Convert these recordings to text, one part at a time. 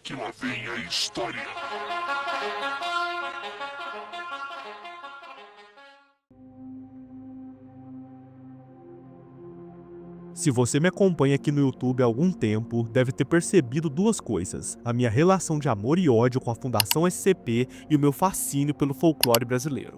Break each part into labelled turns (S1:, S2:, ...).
S1: que lá vem a história.
S2: Se você me acompanha aqui no YouTube há algum tempo, deve ter percebido duas coisas: a minha relação de amor e ódio com a Fundação SCP e o meu fascínio pelo folclore brasileiro.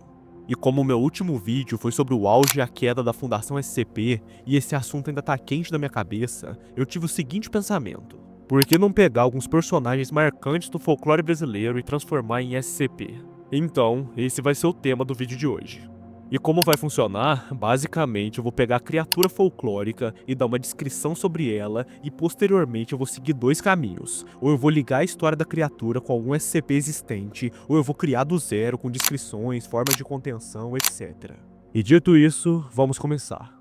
S2: E como o meu último vídeo foi sobre o auge e a queda da Fundação SCP, e esse assunto ainda tá quente na minha cabeça, eu tive o seguinte pensamento: por que não pegar alguns personagens marcantes do folclore brasileiro e transformar em SCP? Então, esse vai ser o tema do vídeo de hoje. E como vai funcionar? Basicamente, eu vou pegar a criatura folclórica e dar uma descrição sobre ela, e posteriormente eu vou seguir dois caminhos. Ou eu vou ligar a história da criatura com algum SCP existente, ou eu vou criar do zero com descrições, formas de contenção, etc. E dito isso, vamos começar.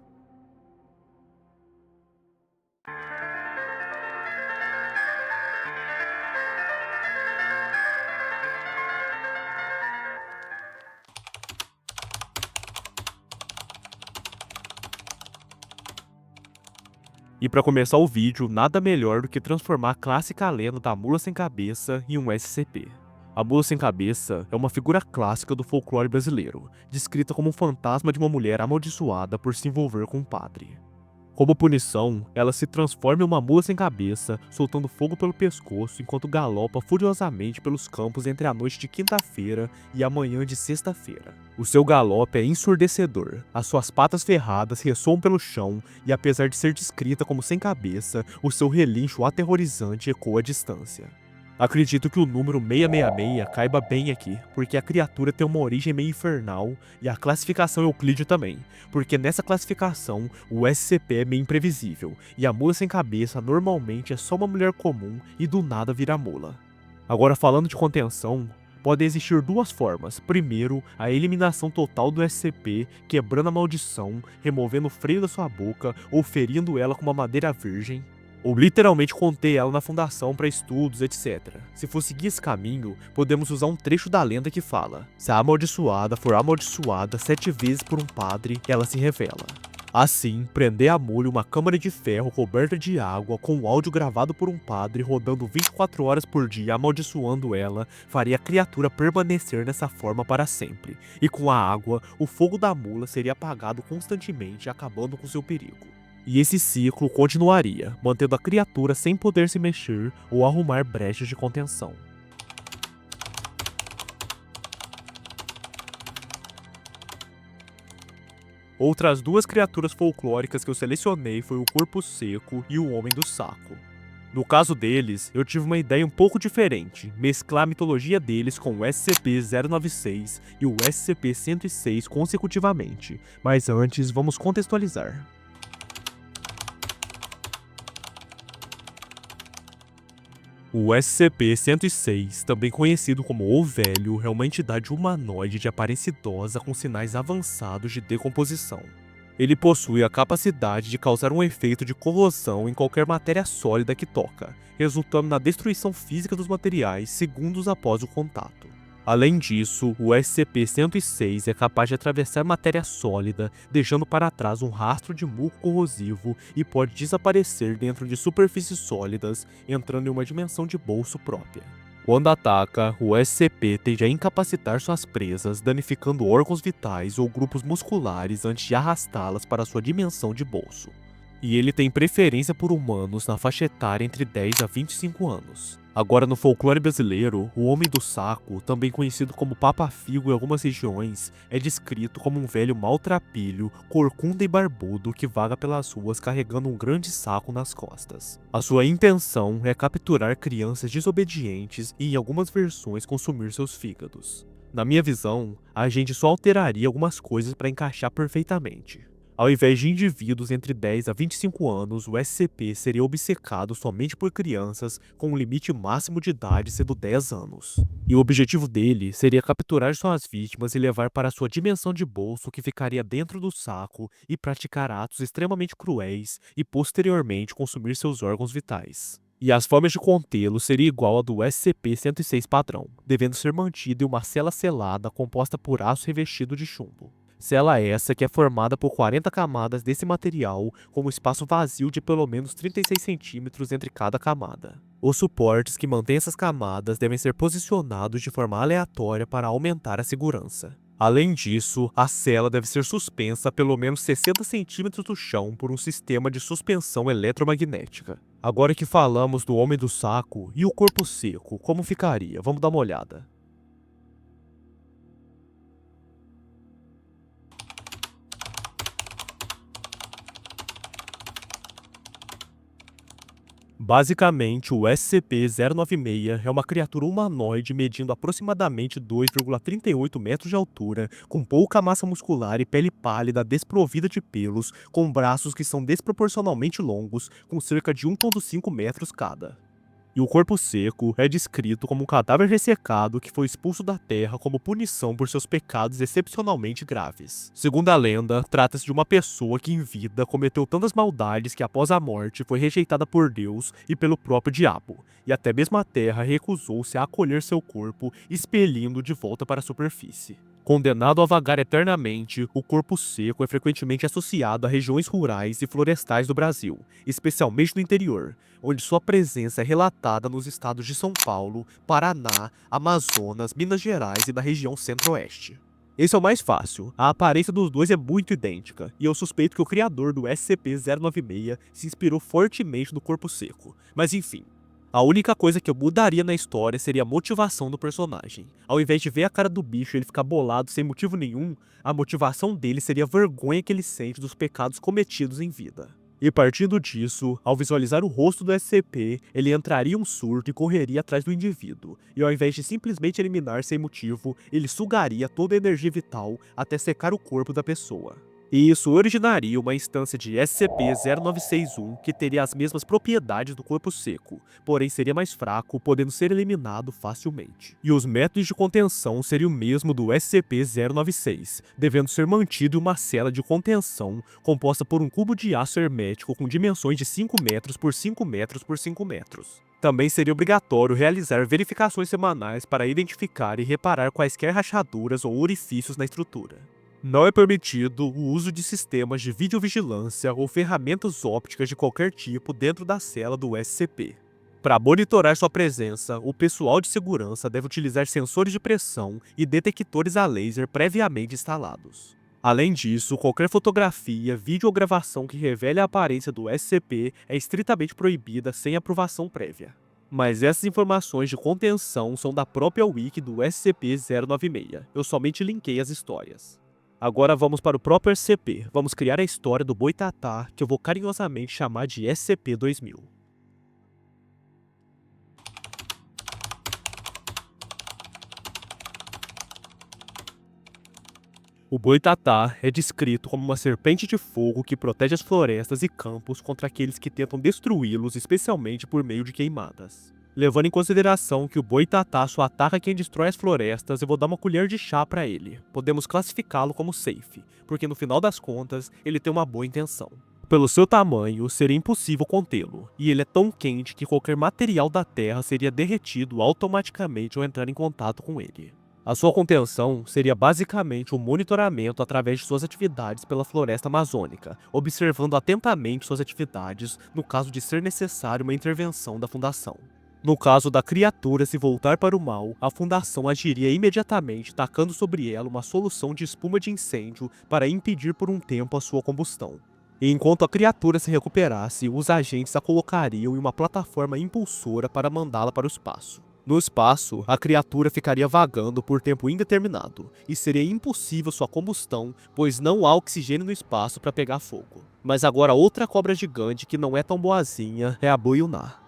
S2: E para começar o vídeo, nada melhor do que transformar a clássica lenda da mula sem cabeça em um SCP. A mula sem cabeça é uma figura clássica do folclore brasileiro, descrita como um fantasma de uma mulher amaldiçoada por se envolver com um padre. Como punição, ela se transforma em uma mula sem cabeça, soltando fogo pelo pescoço enquanto galopa furiosamente pelos campos entre a noite de quinta-feira e a manhã de sexta-feira. O seu galope é ensurdecedor, as suas patas ferradas ressoam pelo chão e, apesar de ser descrita como sem cabeça, o seu relincho aterrorizante ecoa à distância. Acredito que o número 666 caiba bem aqui, porque a criatura tem uma origem meio infernal, e a classificação Euclídeo também, porque nessa classificação o SCP é meio imprevisível, e a mula sem cabeça normalmente é só uma mulher comum e do nada vira mula. Agora, falando de contenção, podem existir duas formas. Primeiro, a eliminação total do SCP, quebrando a maldição, removendo o freio da sua boca ou ferindo ela com uma madeira virgem, ou literalmente conter ela na fundação para estudos, etc. Se for seguir esse caminho, podemos usar um trecho da lenda que fala: se a amaldiçoada for amaldiçoada 7 vezes por um padre, ela se revela. Assim, prender a mula em uma câmara de ferro coberta de água com o áudio gravado por um padre rodando 24 horas por dia amaldiçoando ela, faria a criatura permanecer nessa forma para sempre, e com a água, o fogo da mula seria apagado constantemente, acabando com seu perigo. E esse ciclo continuaria, mantendo a criatura sem poder se mexer ou arrumar brechas de contenção. Outras duas criaturas folclóricas que eu selecionei foi o Corpo Seco e o Homem do Saco. No caso deles, eu tive uma ideia um pouco diferente, mesclar a mitologia deles com o SCP-096 e o SCP-106 consecutivamente, mas antes vamos contextualizar. O SCP-106, também conhecido como O Velho, é uma entidade humanoide de aparência idosa com sinais avançados de decomposição. Ele possui a capacidade de causar um efeito de corrosão em qualquer matéria sólida que toca, resultando na destruição física dos materiais segundos após o contato. Além disso, o SCP-106 é capaz de atravessar matéria sólida, deixando para trás um rastro de muco corrosivo, e pode desaparecer dentro de superfícies sólidas, entrando em uma dimensão de bolso própria. Quando ataca, o SCP tende a incapacitar suas presas, danificando órgãos vitais ou grupos musculares antes de arrastá-las para sua dimensão de bolso. E ele tem preferência por humanos na faixa etária entre 10 a 25 anos. Agora, no folclore brasileiro, o Homem do Saco, também conhecido como Papa-Figo em algumas regiões, é descrito como um velho maltrapilho, corcunda e barbudo que vaga pelas ruas carregando um grande saco nas costas. A sua intenção é capturar crianças desobedientes e, em algumas versões, consumir seus fígados. Na minha visão, a gente só alteraria algumas coisas para encaixar perfeitamente. Ao invés de indivíduos entre 10 a 25 anos, o SCP seria obcecado somente por crianças, com um limite máximo de idade sendo 10 anos. E o objetivo dele seria capturar suas vítimas e levar para sua dimensão de bolso, que ficaria dentro do saco, e praticar atos extremamente cruéis e posteriormente consumir seus órgãos vitais. E as formas de contê-lo seria igual a do SCP-106 padrão, devendo ser mantido em uma cela selada composta por aço revestido de chumbo. Cela essa que é formada por 40 camadas desse material, com um espaço vazio de pelo menos 36 centímetros entre cada camada. Os suportes que mantêm essas camadas devem ser posicionados de forma aleatória para aumentar a segurança. Além disso, a cela deve ser suspensa a pelo menos 60 centímetros do chão por um sistema de suspensão eletromagnética. Agora que falamos do homem do saco e o corpo seco, como ficaria? Vamos dar uma olhada. Basicamente, o SCP-096 é uma criatura humanoide medindo aproximadamente 2,38 metros de altura, com pouca massa muscular e pele pálida desprovida de pelos, com braços que são desproporcionalmente longos, com cerca de 1,5 metros cada. E o corpo seco é descrito como um cadáver ressecado que foi expulso da Terra como punição por seus pecados excepcionalmente graves. Segundo a lenda, trata-se de uma pessoa que em vida cometeu tantas maldades que após a morte foi rejeitada por Deus e pelo próprio diabo, e até mesmo a Terra recusou-se a acolher seu corpo, expelindo-o de volta para a superfície. Condenado a vagar eternamente, o corpo seco é frequentemente associado a regiões rurais e florestais do Brasil, especialmente no interior, onde sua presença é relatada nos estados de São Paulo, Paraná, Amazonas, Minas Gerais e da região Centro-Oeste. Esse é o mais fácil, a aparência dos dois é muito idêntica, e eu suspeito que o criador do SCP-096 se inspirou fortemente no corpo seco, mas enfim. A única coisa que eu mudaria na história seria a motivação do personagem. Ao invés de ver a cara do bicho e ele ficar bolado sem motivo nenhum, a motivação dele seria a vergonha que ele sente dos pecados cometidos em vida. E partindo disso, ao visualizar o rosto do SCP, ele entraria em um surto e correria atrás do indivíduo, e ao invés de simplesmente eliminar sem motivo, ele sugaria toda a energia vital até secar o corpo da pessoa. E isso originaria uma instância de SCP-0961 que teria as mesmas propriedades do corpo seco, porém seria mais fraco, podendo ser eliminado facilmente. E os métodos de contenção seriam o mesmo do SCP-096, devendo ser mantido em uma cela de contenção composta por um cubo de aço hermético com dimensões de 5 metros por 5 metros por 5 metros. Também seria obrigatório realizar verificações semanais para identificar e reparar quaisquer rachaduras ou orifícios na estrutura. Não é permitido o uso de sistemas de videovigilância ou ferramentas ópticas de qualquer tipo dentro da cela do SCP. Para monitorar sua presença, o pessoal de segurança deve utilizar sensores de pressão e detectores a laser previamente instalados. Além disso, qualquer fotografia, vídeo ou gravação que revele a aparência do SCP é estritamente proibida sem aprovação prévia. Mas essas informações de contenção são da própria wiki do SCP-096, eu somente linkei as histórias. Agora vamos para o próprio SCP, vamos criar a história do Boitatá, que eu vou carinhosamente chamar de SCP-2000. O Boitatá é descrito como uma serpente de fogo que protege as florestas e campos contra aqueles que tentam destruí-los, especialmente por meio de queimadas. Levando em consideração que o Boitatá só ataca quem destrói as florestas, eu vou dar uma colher de chá pra ele. Podemos classificá-lo como safe, porque no final das contas, ele tem uma boa intenção. Pelo seu tamanho, seria impossível contê-lo, e ele é tão quente que qualquer material da Terra seria derretido automaticamente ao entrar em contato com ele. A sua contenção seria basicamente o monitoramento através de suas atividades pela floresta amazônica, observando atentamente suas atividades no caso de ser necessário uma intervenção da Fundação. No caso da criatura se voltar para o mal, a Fundação agiria imediatamente tacando sobre ela uma solução de espuma de incêndio para impedir por um tempo a sua combustão. E enquanto a criatura se recuperasse, os agentes a colocariam em uma plataforma impulsora para mandá-la para o espaço. No espaço, a criatura ficaria vagando por tempo indeterminado, e seria impossível sua combustão, pois não há oxigênio no espaço para pegar fogo. Mas agora outra cobra gigante que não é tão boazinha é a Boiuná.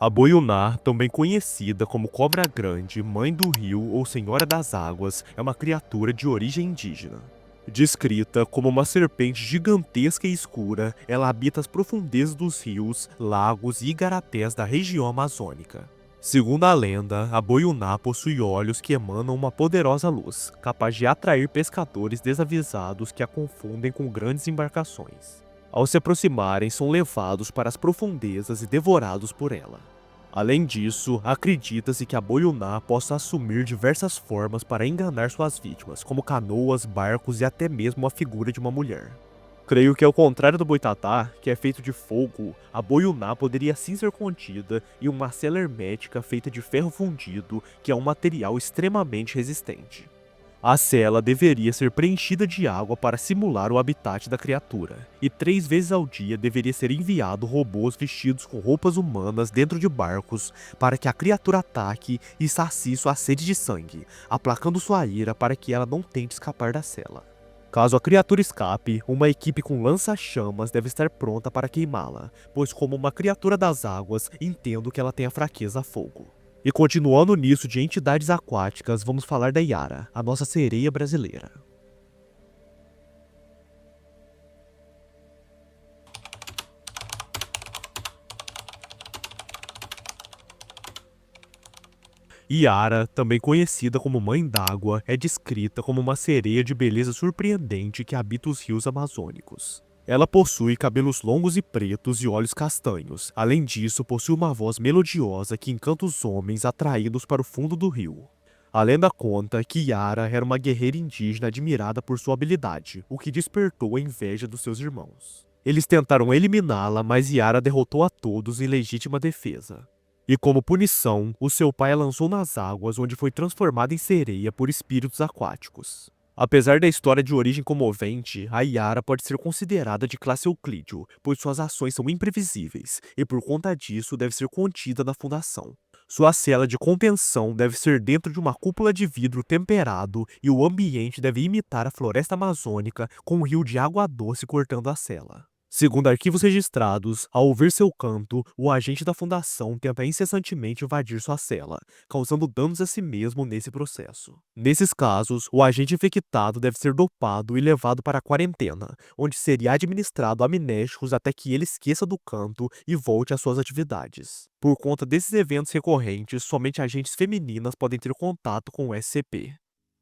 S2: A Boiuná, também conhecida como Cobra Grande, Mãe do Rio ou Senhora das Águas, é uma criatura de origem indígena. Descrita como uma serpente gigantesca e escura, ela habita as profundezas dos rios, lagos e igarapés da região amazônica. Segundo a lenda, a Boiuná possui olhos que emanam uma poderosa luz, capaz de atrair pescadores desavisados que a confundem com grandes embarcações. Ao se aproximarem, são levados para as profundezas e devorados por ela. Além disso, acredita-se que a Boyuná possa assumir diversas formas para enganar suas vítimas, como canoas, barcos e até mesmo a figura de uma mulher. Creio que ao contrário do Boitatá, que é feito de fogo, a Boyuná poderia sim ser contida em uma cela hermética feita de ferro fundido, que é um material extremamente resistente. A cela deveria ser preenchida de água para simular o habitat da criatura, e 3 vezes ao dia deveria ser enviado robôs vestidos com roupas humanas dentro de barcos para que a criatura ataque e sacie sua sede de sangue, aplacando sua ira para que ela não tente escapar da cela. Caso a criatura escape, uma equipe com lança-chamas deve estar pronta para queimá-la, pois como uma criatura das águas, entendo que ela tenha fraqueza a fogo. E continuando nisso de entidades aquáticas, vamos falar da Yara, a nossa sereia brasileira. Yara, também conhecida como Mãe d'Água, é descrita como uma sereia de beleza surpreendente que habita os rios amazônicos. Ela possui cabelos longos e pretos e olhos castanhos. Além disso, possui uma voz melodiosa que encanta os homens atraídos para o fundo do rio. A lenda conta que Yara era uma guerreira indígena admirada por sua habilidade, o que despertou a inveja dos seus irmãos. Eles tentaram eliminá-la, mas Yara derrotou a todos em legítima defesa. E como punição, o seu pai a lançou nas águas, onde foi transformada em sereia por espíritos aquáticos. Apesar da história de origem comovente, a Yara pode ser considerada de classe Euclídeo, pois suas ações são imprevisíveis, e por conta disso deve ser contida na fundação. Sua cela de contenção deve ser dentro de uma cúpula de vidro temperado e o ambiente deve imitar a floresta amazônica com um rio de água doce cortando a cela. Segundo arquivos registrados, ao ouvir seu canto, o agente da fundação tenta incessantemente invadir sua cela, causando danos a si mesmo nesse processo. Nesses casos, o agente infectado deve ser dopado e levado para a quarentena, onde seria administrado amnésticos até que ele esqueça do canto e volte às suas atividades. Por conta desses eventos recorrentes, somente agentes femininas podem ter contato com o SCP.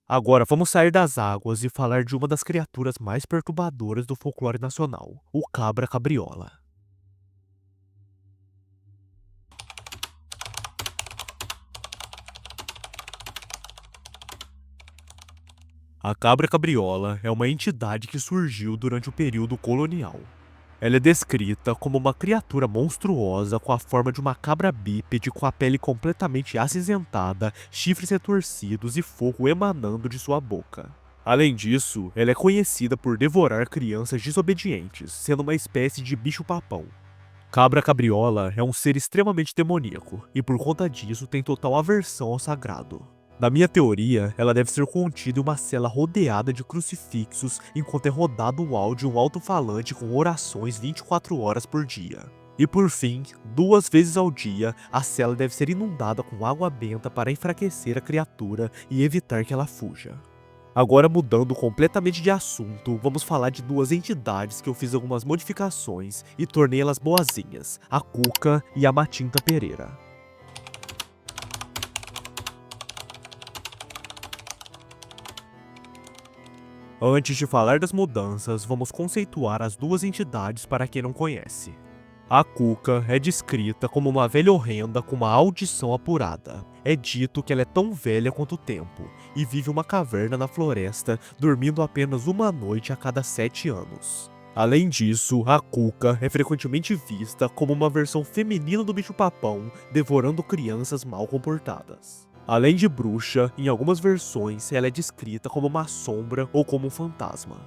S2: Agora vamos sair das águas e falar de uma das criaturas mais perturbadoras do folclore nacional, o cabra cabriola. A cabra cabriola é uma entidade que surgiu durante o período colonial. Ela é descrita como uma criatura monstruosa com a forma de uma cabra bípede com a pele completamente acinzentada, chifres retorcidos e fogo emanando de sua boca. Além disso, ela é conhecida por devorar crianças desobedientes, sendo uma espécie de bicho-papão. Cabra cabriola é um ser extremamente demoníaco e por conta disso tem total aversão ao sagrado. Na minha teoria, ela deve ser contida em uma cela rodeada de crucifixos enquanto é rodado o áudio de um alto-falante com orações 24 horas por dia. E por fim, 2 vezes ao dia, a cela deve ser inundada com água benta para enfraquecer a criatura e evitar que ela fuja. Agora mudando completamente de assunto, vamos falar de 2 entidades que eu fiz algumas modificações e tornei elas boazinhas, a Cuca e a Matinta Pereira. Antes de falar das mudanças, vamos conceituar as 2 entidades para quem não conhece. A Cuca é descrita como uma velha horrenda com uma audição apurada. É dito que ela é tão velha quanto o tempo, e vive em uma caverna na floresta, dormindo apenas uma noite a cada 7 anos. Além disso, a Cuca é frequentemente vista como uma versão feminina do bicho-papão, devorando crianças mal comportadas. Além de bruxa, em algumas versões ela é descrita como uma sombra ou como um fantasma.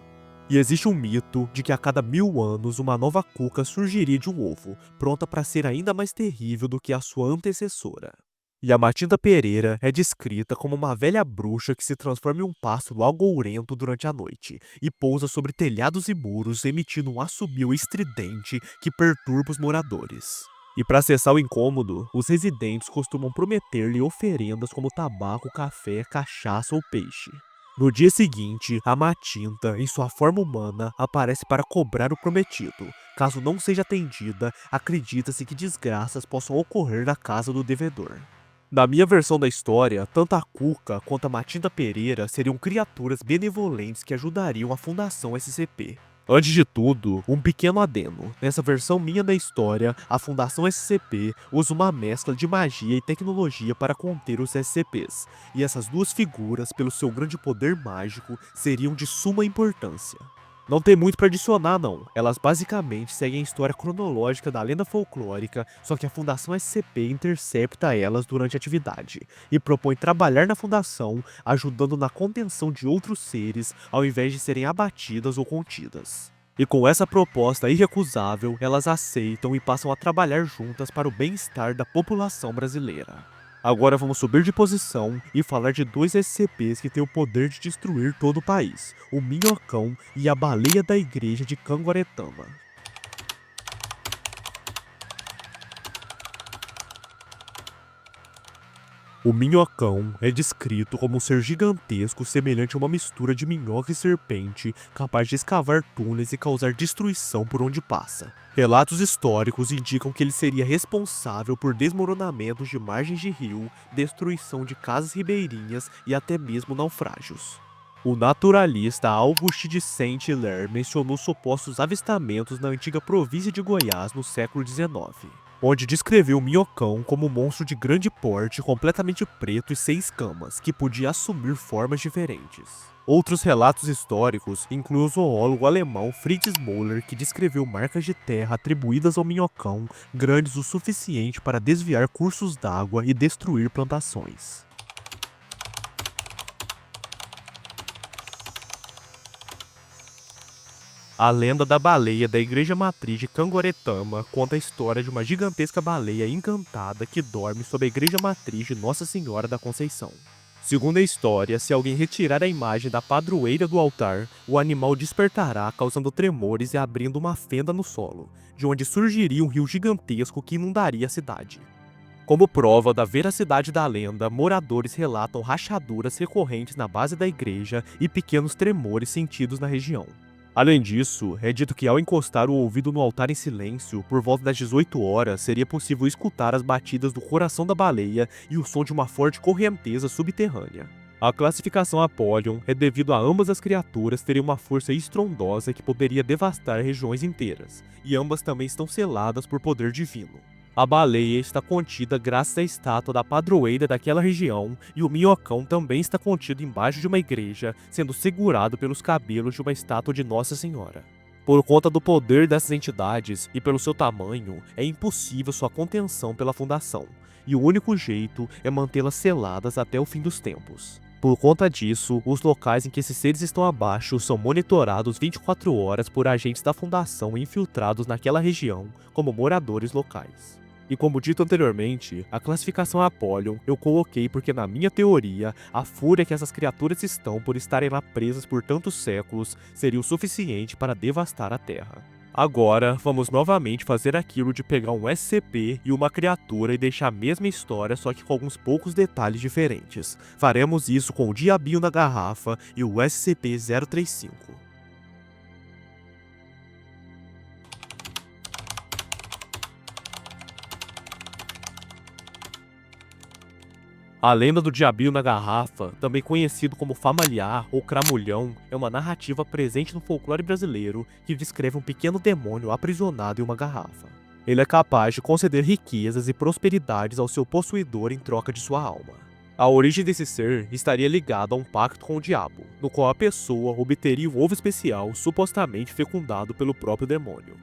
S2: E existe um mito de que a cada 1000 anos uma nova Cuca surgiria de um ovo, pronta para ser ainda mais terrível do que a sua antecessora. E a Matinta Pereira é descrita como uma velha bruxa que se transforma em um pássaro algourento durante a noite e pousa sobre telhados e muros, emitindo um assobio estridente que perturba os moradores. E para cessar o incômodo, os residentes costumam prometer-lhe oferendas como tabaco, café, cachaça ou peixe. No dia seguinte, a Matinta, em sua forma humana, aparece para cobrar o prometido. Caso não seja atendida, acredita-se que desgraças possam ocorrer na casa do devedor. Na minha versão da história, tanto a Cuca quanto a Matinta Pereira seriam criaturas benevolentes que ajudariam a Fundação SCP. Antes de tudo, um pequeno adendo. Nessa versão minha da história, a Fundação SCP usa uma mescla de magia e tecnologia para conter os SCPs, e essas duas figuras, pelo seu grande poder mágico, seriam de suma importância. Não tem muito para adicionar não, elas basicamente seguem a história cronológica da lenda folclórica, só que a Fundação SCP intercepta elas durante a atividade, e propõe trabalhar na Fundação, ajudando na contenção de outros seres, ao invés de serem abatidas ou contidas. E com essa proposta irrecusável, elas aceitam e passam a trabalhar juntas para o bem-estar da população brasileira. Agora vamos subir de posição e falar de dois SCPs que têm o poder de destruir todo o país, o Minhocão e a Baleia da Igreja de Canguaretama. O minhocão é descrito como um ser gigantesco semelhante a uma mistura de minhoca e serpente, capaz de escavar túneis e causar destruição por onde passa. Relatos históricos indicam que ele seria responsável por desmoronamentos de margens de rio, destruição de casas ribeirinhas e até mesmo naufrágios. O naturalista Auguste de Saint-Hilaire mencionou supostos avistamentos na antiga província de Goiás no século XIX, onde descreveu o minhocão como um monstro de grande porte, completamente preto e sem escamas, que podia assumir formas diferentes. Outros relatos históricos incluem o zoólogo alemão Fritz Müller, que descreveu marcas de terra atribuídas ao minhocão, grandes o suficiente para desviar cursos d'água e destruir plantações. A lenda da baleia da Igreja Matriz de Canguaretama conta a história de uma gigantesca baleia encantada que dorme sob a Igreja Matriz de Nossa Senhora da Conceição. Segundo a história, se alguém retirar a imagem da padroeira do altar, o animal despertará, causando tremores e abrindo uma fenda no solo, de onde surgiria um rio gigantesco que inundaria a cidade. Como prova da veracidade da lenda, moradores relatam rachaduras recorrentes na base da igreja e pequenos tremores sentidos na região. Além disso, é dito que ao encostar o ouvido no altar em silêncio, por volta das 18 horas, seria possível escutar as batidas do coração da baleia e o som de uma forte correnteza subterrânea. A classificação Apollyon é devido a ambas as criaturas terem uma força estrondosa que poderia devastar regiões inteiras, e ambas também estão seladas por poder divino. A baleia está contida graças à estátua da padroeira daquela região, e o minhocão também está contido embaixo de uma igreja, sendo segurado pelos cabelos de uma estátua de Nossa Senhora. Por conta do poder dessas entidades e pelo seu tamanho, é impossível sua contenção pela Fundação, e o único jeito é mantê-las seladas até o fim dos tempos. Por conta disso, os locais em que esses seres estão abaixo são monitorados 24 horas por agentes da Fundação infiltrados naquela região como moradores locais. E como dito anteriormente, a classificação Apollyon eu coloquei porque na minha teoria, a fúria que essas criaturas estão por estarem lá presas por tantos séculos seria o suficiente para devastar a Terra. Agora, vamos novamente fazer aquilo de pegar um SCP e uma criatura e deixar a mesma história, só que com alguns poucos detalhes diferentes. Faremos isso com o Diabinho na Garrafa e o SCP-035. A lenda do Diabinho na Garrafa, também conhecido como Familiar ou Cramulhão, é uma narrativa presente no folclore brasileiro que descreve um pequeno demônio aprisionado em uma garrafa. Ele é capaz de conceder riquezas e prosperidades ao seu possuidor em troca de sua alma. A origem desse ser estaria ligada a um pacto com o diabo, no qual a pessoa obteria um ovo especial supostamente fecundado pelo próprio demônio.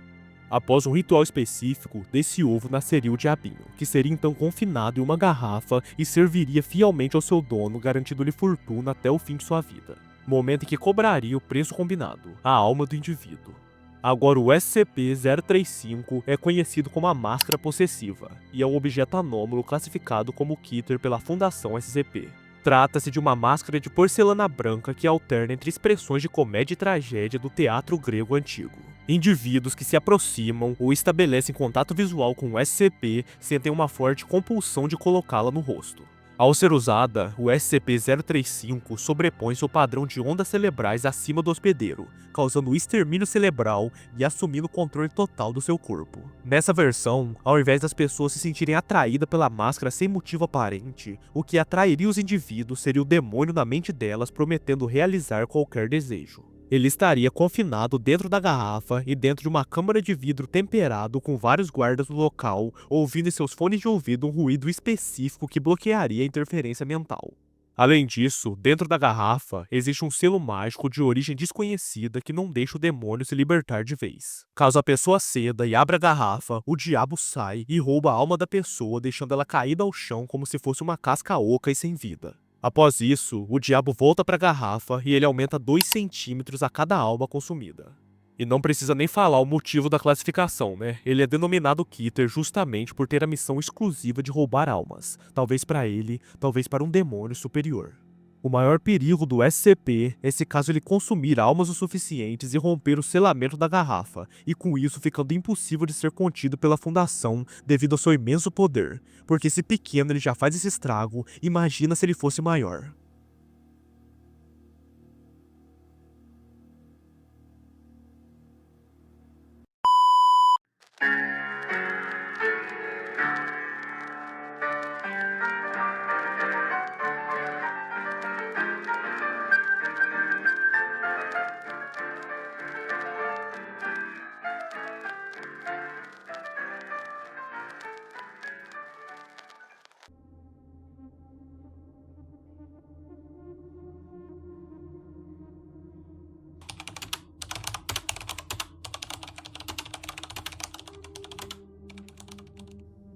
S2: Após um ritual específico, desse ovo nasceria o diabinho, que seria então confinado em uma garrafa e serviria fielmente ao seu dono, garantindo-lhe fortuna até o fim de sua vida, momento em que cobraria o preço combinado, a alma do indivíduo. Agora, o SCP-035 é conhecido como a Máscara Possessiva, e é um objeto anômalo classificado como Keter pela Fundação SCP. Trata-se de uma máscara de porcelana branca que alterna entre expressões de comédia e tragédia do teatro grego antigo. Indivíduos que se aproximam ou estabelecem contato visual com o SCP sentem uma forte compulsão de colocá-la no rosto. Ao ser usada, o SCP-035 sobrepõe-se ao padrão de ondas cerebrais acima do hospedeiro, causando o extermínio cerebral e assumindo o controle total do seu corpo. Nessa versão, ao invés das pessoas se sentirem atraídas pela máscara sem motivo aparente, o que atrairia os indivíduos seria o demônio na mente delas prometendo realizar qualquer desejo. Ele estaria confinado dentro da garrafa e dentro de uma câmara de vidro temperado com vários guardas no local, ouvindo em seus fones de ouvido um ruído específico que bloquearia a interferência mental. Além disso, dentro da garrafa, existe um selo mágico de origem desconhecida que não deixa o demônio se libertar de vez. Caso a pessoa ceda e abra a garrafa, o diabo sai e rouba a alma da pessoa, deixando ela caída ao chão como se fosse uma casca oca e sem vida. Após isso, o diabo volta para a garrafa e ele aumenta 2 centímetros a cada alma consumida. E não precisa nem falar o motivo da classificação, né? Ele é denominado Keter justamente por ter a missão exclusiva de roubar almas, talvez para ele, talvez para um demônio superior. O maior perigo do SCP é se caso ele consumir almas o suficientes e romper o selamento da garrafa, e com isso ficando impossível de ser contido pela Fundação devido ao seu imenso poder, porque se pequeno ele já faz esse estrago, imagina se ele fosse maior.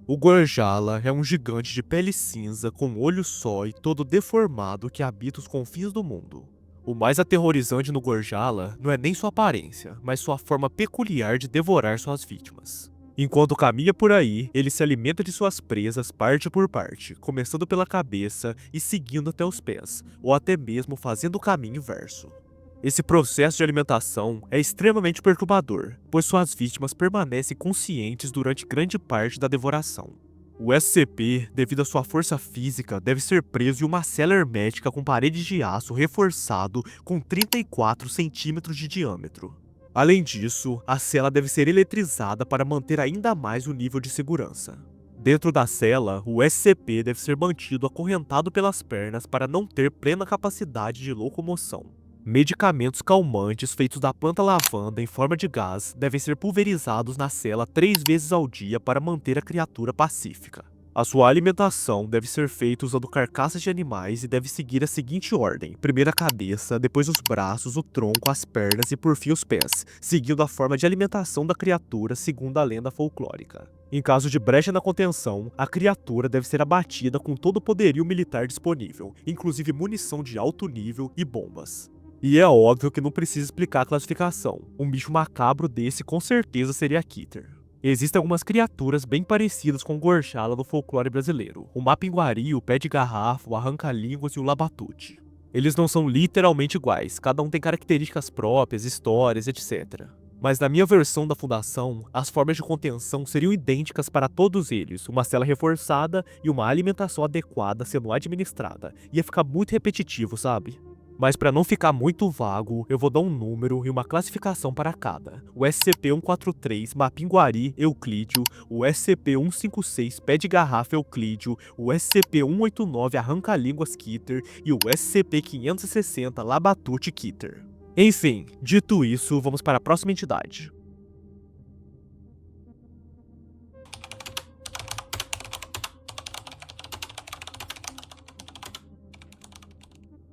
S2: O Gorjala é um gigante de pele cinza com um olho só e todo deformado que habita os confins do mundo. O mais aterrorizante no Gorjala não é nem sua aparência, mas sua forma peculiar de devorar suas vítimas. Enquanto caminha por aí, ele se alimenta de suas presas parte por parte, começando pela cabeça e seguindo até os pés, ou até mesmo fazendo o caminho inverso. Esse processo de alimentação é extremamente perturbador, pois suas vítimas permanecem conscientes durante grande parte da devoração. O SCP, devido à sua força física, deve ser preso em uma cela hermética com paredes de aço reforçado com 34 centímetros de diâmetro. Além disso, a cela deve ser eletrizada para manter ainda mais o nível de segurança. Dentro da cela, o SCP deve ser mantido acorrentado pelas pernas para não ter plena capacidade de locomoção. Medicamentos calmantes feitos da planta lavanda em forma de gás devem ser pulverizados na cela 3 vezes ao dia para manter a criatura pacífica. A sua alimentação deve ser feita usando carcaças de animais e deve seguir a seguinte ordem: primeiro a cabeça, depois os braços, o tronco, as pernas e por fim os pés, seguindo a forma de alimentação da criatura segundo a lenda folclórica. Em caso de brecha na contenção, a criatura deve ser abatida com todo o poderio militar disponível, inclusive munição de alto nível e bombas. E é óbvio que não precisa explicar a classificação. Um bicho macabro desse com certeza seria Keter. Existem algumas criaturas bem parecidas com o Gorjala no folclore brasileiro. O Mapinguari, o Pé de Garrafa, o Arranca-Línguas e o Labatute. Eles não são literalmente iguais, cada um tem características próprias, histórias, etc. Mas na minha versão da Fundação, as formas de contenção seriam idênticas para todos eles, uma cela reforçada e uma alimentação adequada sendo administrada. Ia ficar muito repetitivo, sabe? Mas para não ficar muito vago, eu vou dar um número e uma classificação para cada. O SCP-143 Mapinguari Euclídeo, o SCP-156 Pé de Garrafa Euclídeo, o SCP-189 Arranca-Línguas Keter e o SCP-560 Labatute Keter. Enfim, dito isso, vamos para a próxima entidade.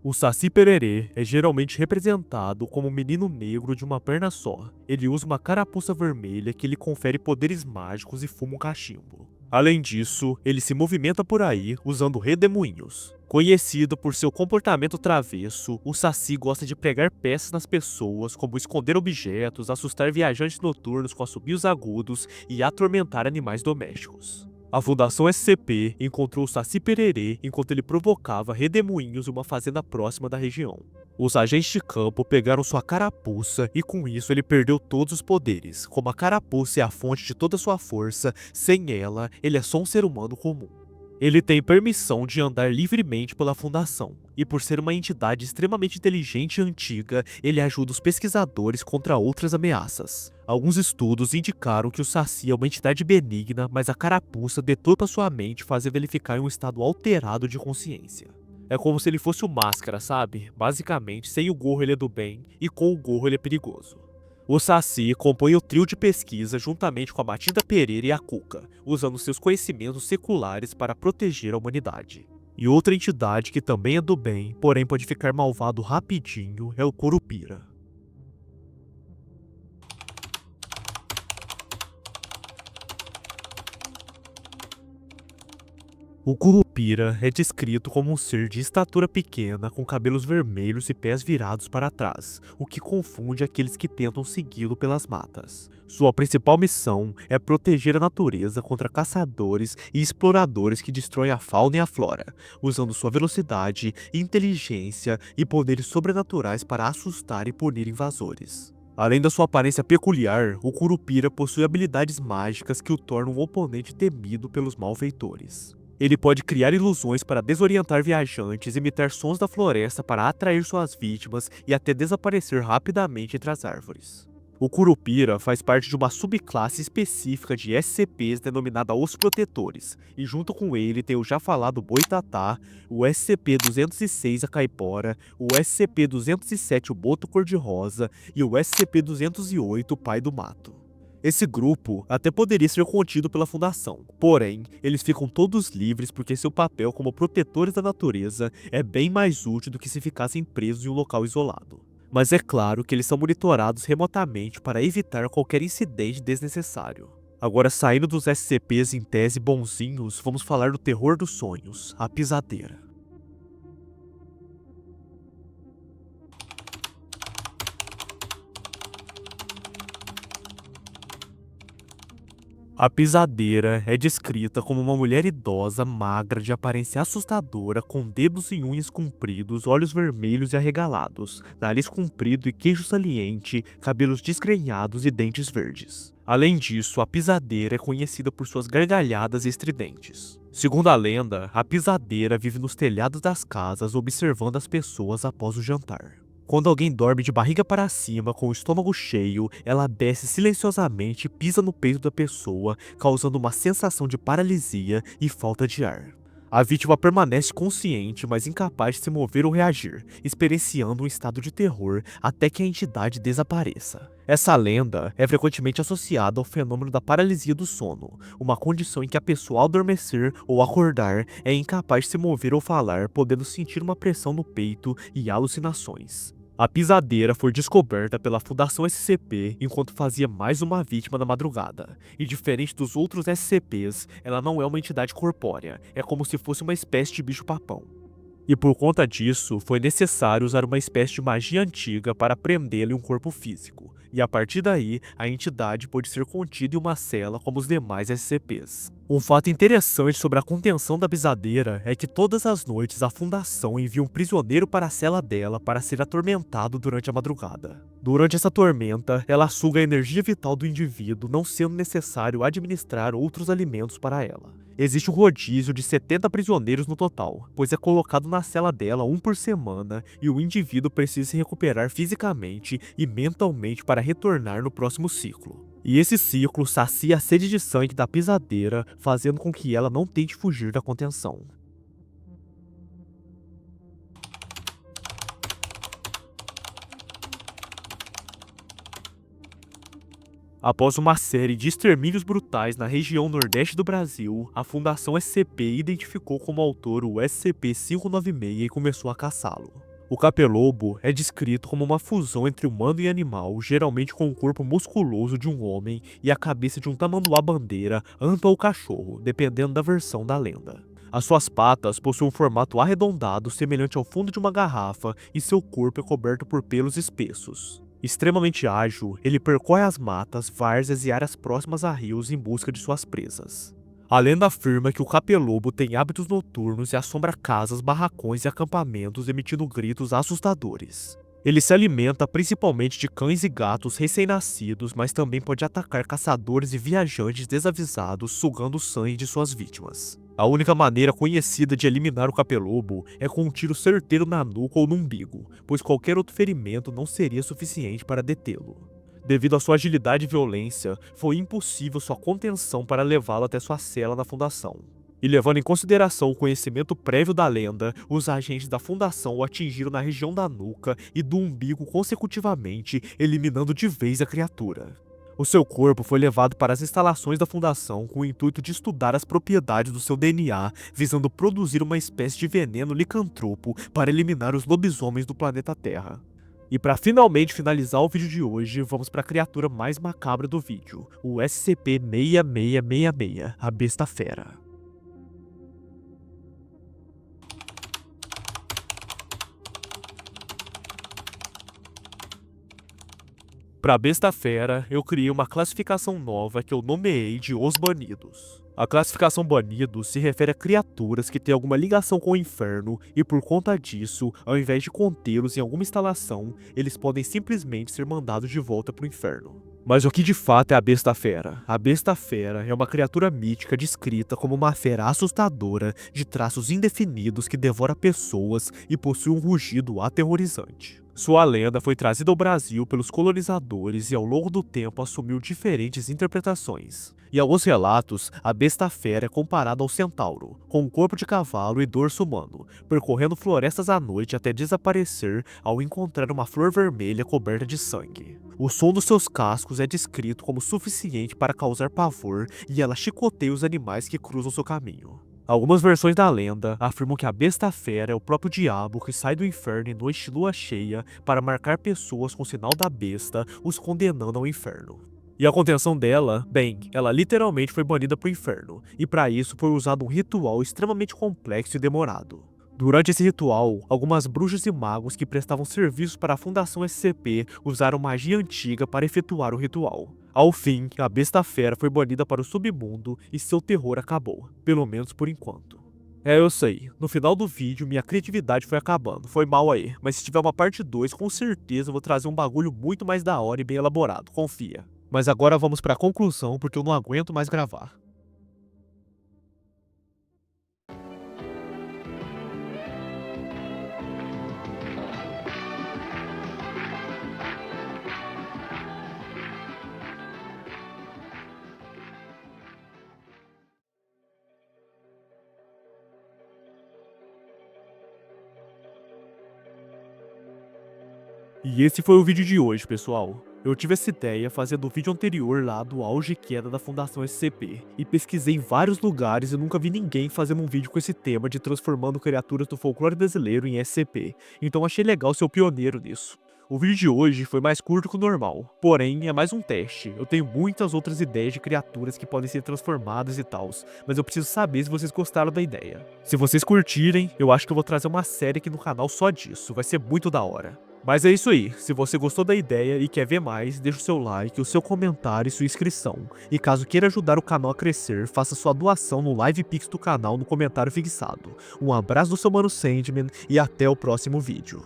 S2: O Saci Pererê é geralmente representado como um menino negro de uma perna só. Ele usa uma carapuça vermelha que lhe confere poderes mágicos e fuma um cachimbo. Além disso, ele se movimenta por aí usando redemoinhos. Conhecido por seu comportamento travesso, o Saci gosta de pregar peças nas pessoas, como esconder objetos, assustar viajantes noturnos com assobios agudos e atormentar animais domésticos. A Fundação SCP encontrou o Saci Pererê enquanto ele provocava redemoinhos em uma fazenda próxima da região. Os agentes de campo pegaram sua carapuça e com isso ele perdeu todos os poderes. Como a carapuça é a fonte de toda sua força, sem ela, ele é só um ser humano comum. Ele tem permissão de andar livremente pela Fundação, e por ser uma entidade extremamente inteligente e antiga, ele ajuda os pesquisadores contra outras ameaças. Alguns estudos indicaram que o Saci é uma entidade benigna, mas a carapuça deturpa sua mente, fazendo ele ficar em um estado alterado de consciência. É como se ele fosse o Máscara, sabe? Basicamente, sem o gorro ele é do bem e com o gorro ele é perigoso. O Saci compõe o trio de pesquisa juntamente com a Matilda Pereira e a Cuca, usando seus conhecimentos seculares para proteger a humanidade. E outra entidade que também é do bem, porém pode ficar malvado rapidinho, é o Curupira. O Curupira é descrito como um ser de estatura pequena, com cabelos vermelhos e pés virados para trás, o que confunde aqueles que tentam segui-lo pelas matas. Sua principal missão é proteger a natureza contra caçadores e exploradores que destroem a fauna e a flora, usando sua velocidade, inteligência e poderes sobrenaturais para assustar e punir invasores. Além da sua aparência peculiar, o Curupira possui habilidades mágicas que o tornam um oponente temido pelos malfeitores. Ele pode criar ilusões para desorientar viajantes, imitar sons da floresta para atrair suas vítimas e até desaparecer rapidamente entre as árvores. O Curupira faz parte de uma subclasse específica de SCPs denominada Os Protetores, e junto com ele tem o já falado Boitatá, o SCP-206 a Caipora, o SCP-207 o Boto Cor-de-Rosa e o SCP-208 o Pai do Mato. Esse grupo até poderia ser contido pela Fundação, porém, eles ficam todos livres porque seu papel como protetores da natureza é bem mais útil do que se ficassem presos em um local isolado. Mas é claro que eles são monitorados remotamente para evitar qualquer incidente desnecessário. Agora, saindo dos SCPs em tese bonzinhos, vamos falar do terror dos sonhos, a Pisadeira. A Pisadeira é descrita como uma mulher idosa, magra, de aparência assustadora, com dedos e unhas compridos, olhos vermelhos e arregalados, nariz comprido e queijo saliente, cabelos desgrenhados e dentes verdes. Além disso, a Pisadeira é conhecida por suas gargalhadas estridentes. Segundo a lenda, a Pisadeira vive nos telhados das casas observando as pessoas após o jantar. Quando alguém dorme de barriga para cima, com o estômago cheio, ela desce silenciosamente e pisa no peito da pessoa, causando uma sensação de paralisia e falta de ar. A vítima permanece consciente, mas incapaz de se mover ou reagir, experienciando um estado de terror até que a entidade desapareça. Essa lenda é frequentemente associada ao fenômeno da paralisia do sono, uma condição em que a pessoa ao adormecer ou acordar é incapaz de se mover ou falar, podendo sentir uma pressão no peito e alucinações. A Pisadeira foi descoberta pela Fundação SCP enquanto fazia mais uma vítima na madrugada, e diferente dos outros SCPs, ela não é uma entidade corpórea, é como se fosse uma espécie de bicho-papão. E por conta disso, foi necessário usar uma espécie de magia antiga para prendê-lo em um corpo físico, e a partir daí, a entidade pôde ser contida em uma cela como os demais SCPs. Um fato interessante sobre a contenção da Pisadeira é que todas as noites a Fundação envia um prisioneiro para a cela dela para ser atormentado durante a madrugada. Durante essa tormenta, ela suga a energia vital do indivíduo, não sendo necessário administrar outros alimentos para ela. Existe um rodízio de 70 prisioneiros no total, pois é colocado na cela dela um por semana e o indivíduo precisa se recuperar fisicamente e mentalmente para retornar no próximo ciclo. E esse ciclo sacia a sede de sangue da Pisadeira, fazendo com que ela não tente fugir da contenção. Após uma série de extermínios brutais na região nordeste do Brasil, a Fundação SCP identificou como autor o SCP-596 e começou a caçá-lo. O capelobo é descrito como uma fusão entre humano e animal, geralmente com o corpo musculoso de um homem e a cabeça de um tamanduá-bandeira, anta ou cachorro, dependendo da versão da lenda. As suas patas possuem um formato arredondado semelhante ao fundo de uma garrafa e seu corpo é coberto por pelos espessos. Extremamente ágil, ele percorre as matas, várzeas e áreas próximas a rios em busca de suas presas. A lenda afirma que o capelobo tem hábitos noturnos e assombra casas, barracões e acampamentos emitindo gritos assustadores. Ele se alimenta principalmente de cães e gatos recém-nascidos, mas também pode atacar caçadores e viajantes desavisados, sugando o sangue de suas vítimas. A única maneira conhecida de eliminar o capelobo é com um tiro certeiro na nuca ou no umbigo, pois qualquer outro ferimento não seria suficiente para detê-lo. Devido à sua agilidade e violência, foi impossível sua contenção para levá-lo até sua cela na Fundação. E levando em consideração o conhecimento prévio da lenda, os agentes da Fundação o atingiram na região da nuca e do umbigo consecutivamente, eliminando de vez a criatura. O seu corpo foi levado para as instalações da Fundação com o intuito de estudar as propriedades do seu DNA, visando produzir uma espécie de veneno licantropo para eliminar os lobisomens do planeta Terra. E para finalmente finalizar o vídeo de hoje, vamos para a criatura mais macabra do vídeo, o SCP-6666, a Besta Fera. Para a Besta Fera, eu criei uma classificação nova que eu nomeei de Os Banidos. A classificação Banidos se refere a criaturas que têm alguma ligação com o inferno e por conta disso, ao invés de contê-los em alguma instalação, eles podem simplesmente ser mandados de volta para o inferno. Mas o que de fato é a Besta Fera? A Besta Fera é uma criatura mítica descrita como uma fera assustadora de traços indefinidos que devora pessoas e possui um rugido aterrorizante. Sua lenda foi trazida ao Brasil pelos colonizadores e ao longo do tempo assumiu diferentes interpretações. Em alguns relatos, a Besta Fera é comparada ao centauro, com um corpo de cavalo e dorso humano, percorrendo florestas à noite até desaparecer ao encontrar uma flor vermelha coberta de sangue. O som dos seus cascos é descrito como suficiente para causar pavor e ela chicoteia os animais que cruzam seu caminho. Algumas versões da lenda afirmam que a Besta Fera é o próprio diabo que sai do inferno em noite de lua cheia para marcar pessoas com o sinal da besta, os condenando ao inferno. E a contenção dela, bem, ela literalmente foi banida para o inferno, e para isso foi usado um ritual extremamente complexo e demorado. Durante esse ritual, algumas bruxas e magos que prestavam serviços para a Fundação SCP usaram magia antiga para efetuar o ritual. Ao fim, a Besta Fera foi banida para o submundo e seu terror acabou, pelo menos por enquanto. Eu sei, no final do vídeo minha criatividade foi acabando, foi mal aí, mas se tiver uma parte 2, com certeza eu vou trazer um bagulho muito mais da hora e bem elaborado, confia. Mas agora vamos para a conclusão porque eu não aguento mais gravar. E esse foi o vídeo de hoje, pessoal. Eu tive essa ideia fazendo o vídeo anterior lá do auge e queda da Fundação SCP, e pesquisei em vários lugares e nunca vi ninguém fazendo um vídeo com esse tema de transformando criaturas do folclore brasileiro em SCP, então achei legal ser o pioneiro nisso. O vídeo de hoje foi mais curto que o normal, porém é mais um teste. Eu tenho muitas outras ideias de criaturas que podem ser transformadas e tals, mas eu preciso saber se vocês gostaram da ideia. Se vocês curtirem, eu acho que eu vou trazer uma série aqui no canal só disso, vai ser muito da hora. Mas é isso aí, se você gostou da ideia e quer ver mais, deixa o seu like, o seu comentário e sua inscrição. E caso queira ajudar o canal a crescer, faça sua doação no Live Pix do canal no comentário fixado. Um abraço do seu Mano Sandman e até o próximo vídeo.